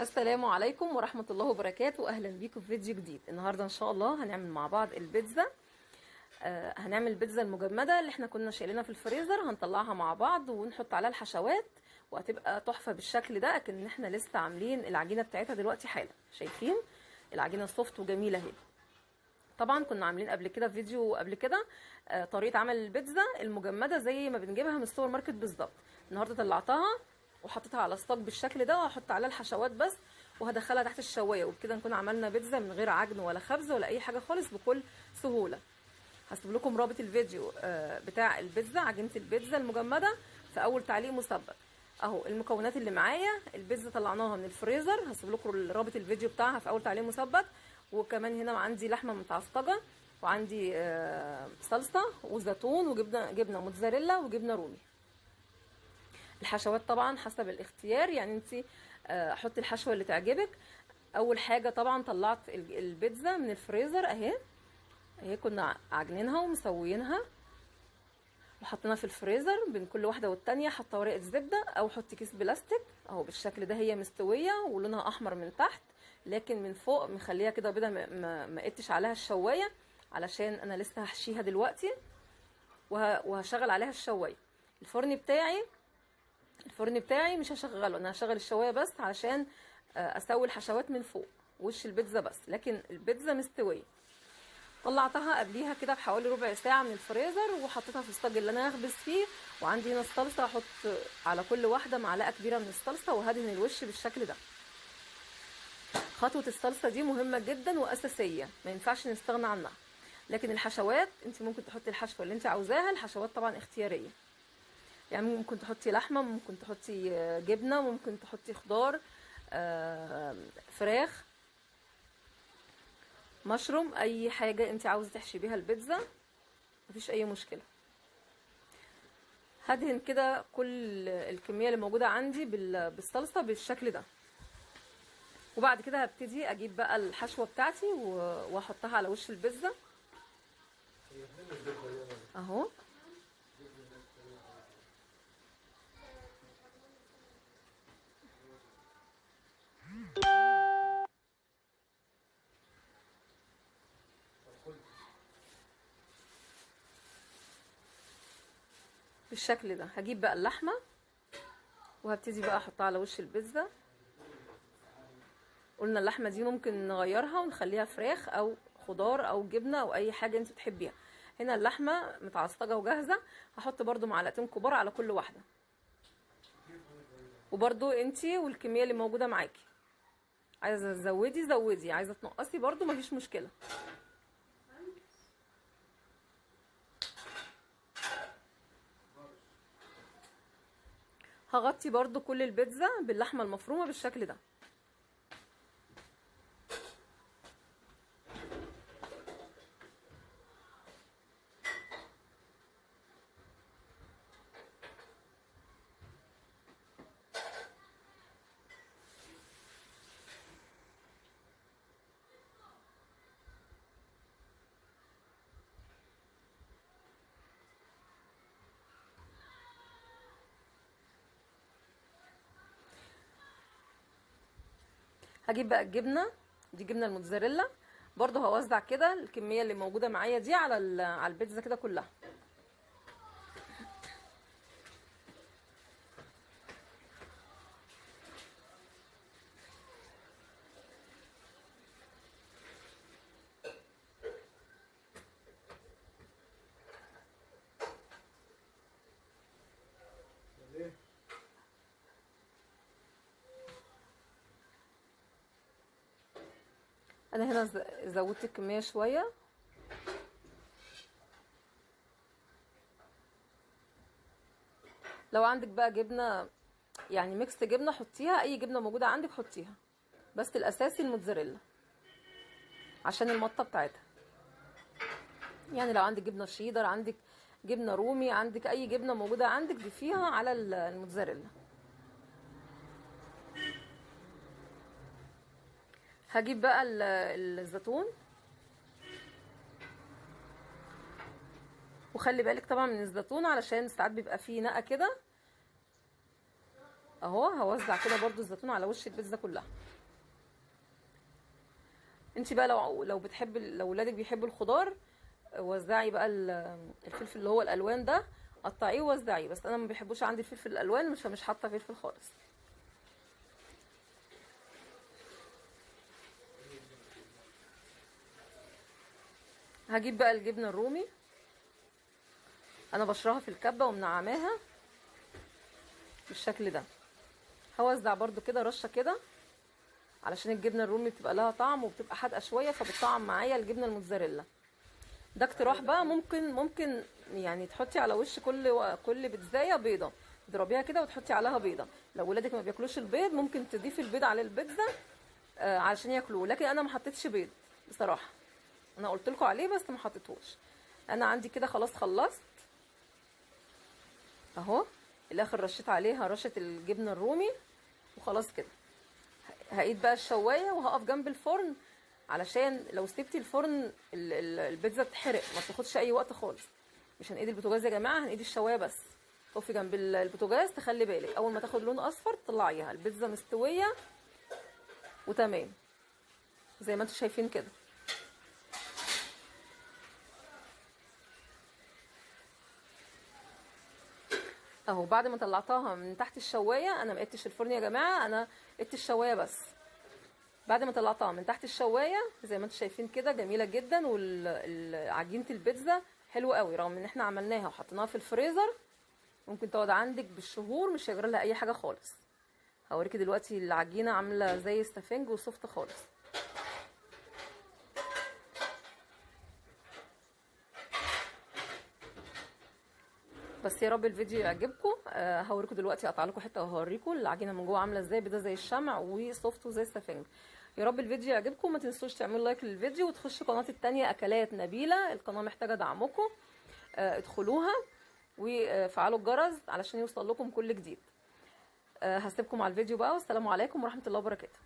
السلام عليكم ورحمة الله وبركاته. أهلا بيكم في فيديو جديد. النهاردة إن شاء الله هنعمل مع بعض البيتزا. هنعمل البيتزا المجمدة اللي احنا كنا شايلينها في الفريزر، هنطلعها مع بعض ونحط عليها الحشوات وهتبقى تحفة بالشكل ده، لكن احنا لسه عاملين العجينة بتاعتها دلوقتي حالا. شايفين العجينة سوفت وجميلة اهي. طبعا كنا عاملين قبل كده فيديو قبل كده طريقة عمل البيتزا المجمدة زي ما بنجيبها من السوبر ماركت بالظبط. النهارده طلعتها وحطيتها على الصاج بالشكل ده، وهحط عليها الحشوات بس وهدخلها تحت الشوايه، وبكده نكون عملنا بيتزا من غير عجن ولا خبز ولا اي حاجه خالص بكل سهوله. هسيب لكم رابط الفيديو بتاع البيتزا، عجينه البيتزا المجمده، في اول تعليق مثبت. اهو المكونات اللي معايا. البيتزا طلعناها من الفريزر، هسيب لكم رابط الفيديو بتاعها في اول تعليق مثبت. وكمان هنا عندي لحمه متعصجه، وعندي صلصه وزيتون وجبنه موتزاريلا وجبنه رومي. الحشوات طبعا حسب الاختيار، يعني انت حطي الحشوه اللي تعجبك. اول حاجه طبعا طلعت البيتزا من الفريزر اهي كنا عجنينها ومسويينها وحطيناها في الفريزر. بين كل واحده والتانيه حاطه ورقه زبده او حطي كيس بلاستيك اهو بالشكل ده. هي مستويه ولونها احمر من تحت، لكن من فوق مخليها كده بيضه، ما قدتش عليها الشوايه علشان انا لسه هحشيها دلوقتي وهشغل عليها الشوايه. الفرن بتاعي مش هشغله، انا هشغل الشوايه بس علشان اسوي الحشوات من فوق وش البيتزا بس، لكن البيتزا مستويه. طلعتها قبليها كده بحوالي ربع ساعه من الفريزر وحطيتها في الصاج اللي انا هخبز فيه. وعندي هنا الصلصه، هحط على كل واحده معلقه كبيره من الصلصه وهدهن الوش بالشكل ده. خطوه الصلصه دي مهمه جدا واساسيه، ما ينفعش نستغنى عنها. لكن الحشوات انت ممكن تحطي الحشوه اللي انت عاوزاها. الحشوات طبعا اختياريه، يعني ممكن تحطي لحمه، ممكن تحطي جبنه، ممكن تحطي خضار، فراخ، مشروم، اي حاجه انت عاوزه تحشي بيها البيتزا مفيش اي مشكله. هدهن كده كل الكميه اللي موجوده عندي بالصلصه بالشكل ده. وبعد كده هبتدي اجيب بقى الحشوه بتاعتي واحطها على وش البيتزا اهو. بالشكل ده هجيب بقى اللحمه وهبتدي بقى احطها على وش البيتزا. قلنا اللحمه دي ممكن نغيرها ونخليها فراخ او خضار او جبنه او اي حاجه انت بتحبيها. هنا اللحمه متعصجه وجاهزه، هحط برده معلقتين كبار على كل واحده، وبرده انت والكميه اللي موجوده معاكي. عايزه تزودي زودي، عايزه تنقصي برده مفيش مشكله. هغطي برده كل البيتزا باللحمه المفرومه بالشكل ده. هجيب بقى الجبنه دي، جبنه الموتزاريلا، برضو هوزع كده الكميه اللي موجوده معايا دي على البيتزا كده كلها. انا هنا زودت الكميه شويه. لو عندك بقى جبنه يعني ميكس جبنه حطيها، اي جبنه موجوده عندك حطيها، بس الاساسي الموتزاريلا عشان المطه بتاعتها. يعني لو عندك جبنه شيدر، عندك جبنه رومي، عندك اي جبنه موجوده عندك ضيفيها على الموتزاريلا. هجيب بقى الزيتون، وخلي بالك طبعا من الزيتون علشان ساعات بيبقى فيه نقه كده. اهو هوزع كده برضو الزيتون على وش البيتزا كلها. انت بقى لو بتحب، لو ولادك بيحبوا الخضار، وزعي بقى الفلفل اللي هو الالوان ده، قطعيه ووزعيه. بس انا ما بيحبوش عندي الفلفل الالوان، مش حاطه فلفل خالص. هجيب بقى الجبنه الرومي، انا بشرها في الكبه ومنعماها بالشكل ده. هوزع برضو كده رشه كده، علشان الجبنه الرومي بتبقى لها طعم وبتبقى حادقه شويه، فبتطعم معايا الجبنه الموتزاريلا. ده اقتراح بقى. ممكن يعني تحطي على وش كل بيتزايه بيضه، تضربيها كده وتحطي عليها بيضه. لو ولادك ما بياكلوش البيض ممكن تضيفي البيض على البيتزا علشان ياكلوه. لكن انا ما حطيتش بيض بصراحه، انا قلت لكم عليه بس ما حطيتهوش. انا عندي كده خلاص خلصت اهو. الاخر رشيت عليها رشه الجبنه الرومي وخلاص كده. هقيد بقى الشوايه وهقف جنب الفرن، علشان لو سبتي الفرن البيتزا بتحرق، ما بتاخدش اي وقت خالص. مش هنقيد البوتاجاز يا جماعه، هنقيد الشوايه بس. تقفي جنب البوتاجاز، تخلي بالك اول ما تاخد لون اصفر تطلعيها، البيتزا مستويه وتمام زي ما انتم شايفين كده. اهو بعد ما طلعتها من تحت الشوايه، انا ما قدتش الفرن يا جماعه، انا قدت الشوايه بس. بعد ما طلعتها من تحت الشوايه زي ما انتم شايفين كده جميله جدا، وعجينه البيتزا حلوه قوي، رغم ان احنا عملناها وحطيناها في الفريزر ممكن تقعد عندك بالشهور مش هيجرى لها اي حاجه خالص. هوريكي دلوقتي العجينه عامله زي السفنج وسوفت خالص. بس يا رب الفيديو يعجبكم. هوريكم دلوقتي، اقطع لكم حته وهوريكم العجينه من جوه عامله ازاي، بيضه زي الشمع وسوفت وزي السفنج. يا رب الفيديو يعجبكم، ما تنسوش تعملوا لايك للفيديو وتخشوا قناتي التانية اكلات نبيله، القناه محتاجه دعمكم. ادخلوها وفعلوا الجرس علشان يوصل لكم كل جديد. هسيبكم على الفيديو بقى، والسلام عليكم ورحمه الله وبركاته.